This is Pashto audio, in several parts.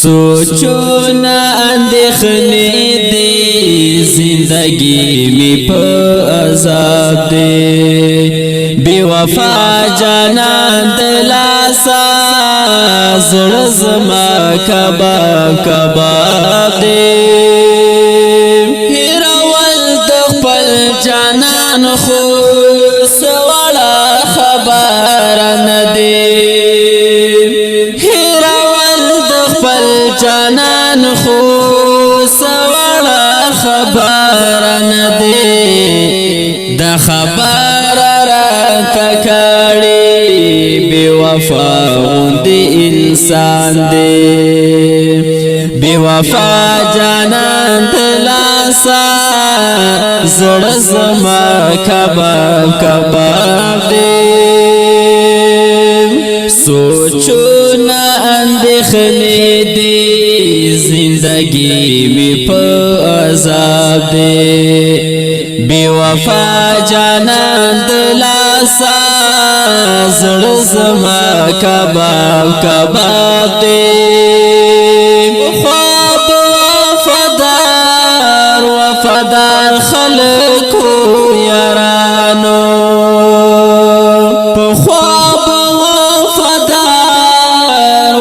سوچونا اندیخنی دی زندگی می پا عذاب دی بی وفا جانان دلاسا زرزما کباب کباب دی هیرول دخپل جانان خو سوالا خبر ندی جانان خو سوالا خبر ندی دا خبر را تکاڑی بی وفا غندی انسان دی بی وفا جانان دلاسا زرزما کباب کباب دی سوچونا اندیخنی دی زندگی می پا عذاب دی بی وفا جانان دلاسا زرزما کباب کباب دی خواب وفادار خلقو یارانو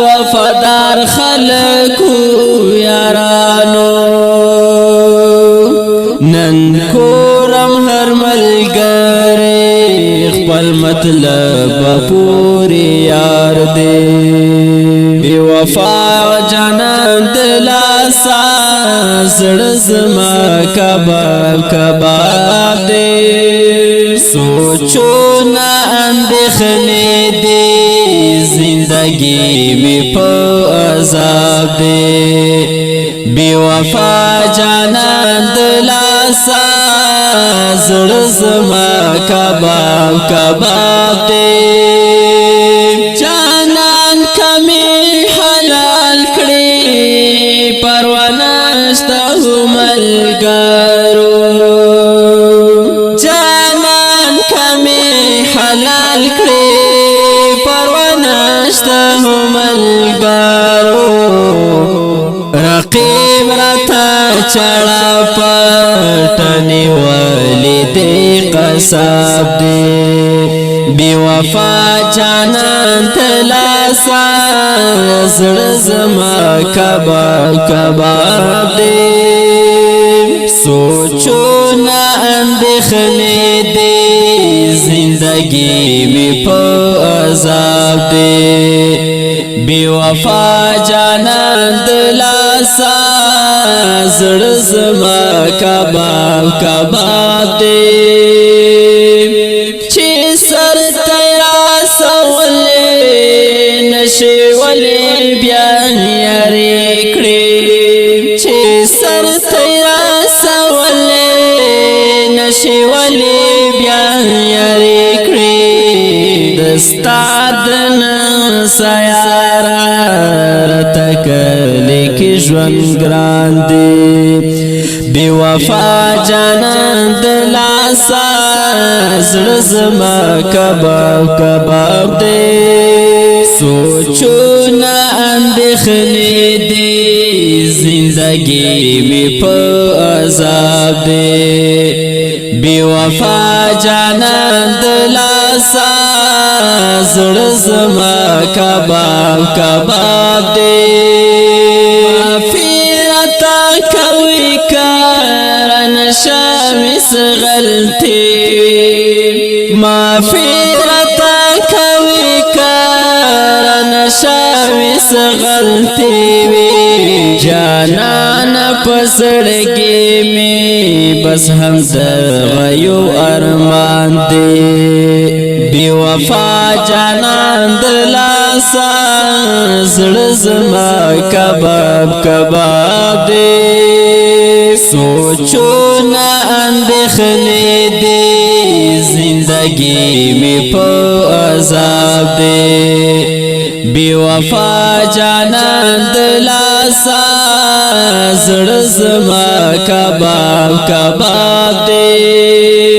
وفادار خلقو یارانو نن کورم هر ملګری خپل مطلب پوری یار دی بی وفا جانان دلاسا زړه کباب کباب دی سوچونا اندیخنی دی زندگی می پا عذاب دی بی وفا جانان دلاسا زړه کباب کباب دی جانان کمی حلال کړي پروانه شته ملګرو جانان کمی حلال کړي ملګرو رقیب راته چړه پټنی ولی دی قصاب دی بی وفا جانان تلاسا زړه کباب کباب دی سوچونا اندیخنی دی زندگی می پا عذاب دی بی وفا جانان دلاسا زړه کباب کباب دی چې سر تیرا سولې نشي ولې بیا یاري کړې چې سر تیرا سولې نشي ولې بیا یاري کړې دستادن سیارا رتکلی کی ژوند ګران دی بی وفا جانان دلاسا زړه کباب کباب دی سوچونا اندیخنی دی زندگی می پا عذاب دی بی وفا جانان دلاسا زړه کباب کباب دی مغفرتا کوي کارن شامس غلطی مغفرتا کوي کارن شامس غلطی جانان پسړګي می بس هم غيو ارمان دی بی وفا جانان دلاسا زړه کباب کباب دی سوچونا اندیخنی دی زندگی می پا عذاب دی بی وفا جانان دلاسا زړه کباب کباب دی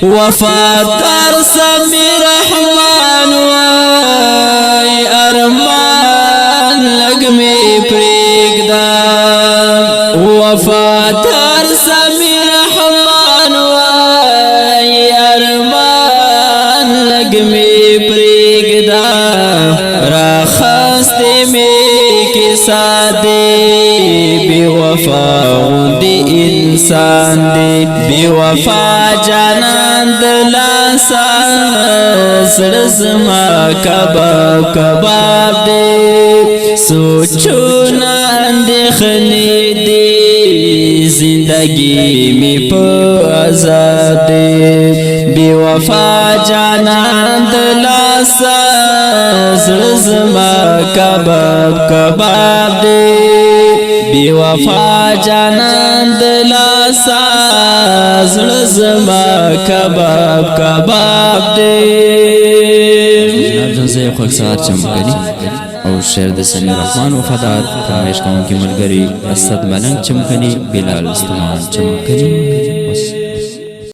وفادار سمی رحمان وای ارمان لگ وفادار سمیر رحمان وای ارمان لگ می پریگدا را خسته می کسا دی بی وفا دی انسان دی بی وفا جانان دلاسا سرزما کباب کباب دی سوچونا اندخنی دی زندگی می پو آزاد دی بی وفا جانان دلاسا سرزما کباب کباب دی بی وفا جانان دلاسا سرزما کباب کباب دی جناب جنزه خوک سار چمکنی او شعر د سمیر رحمان وفادار فرمایش کوونکی ملګری اسد ملنګ چمکنی بلال استمان چمکنی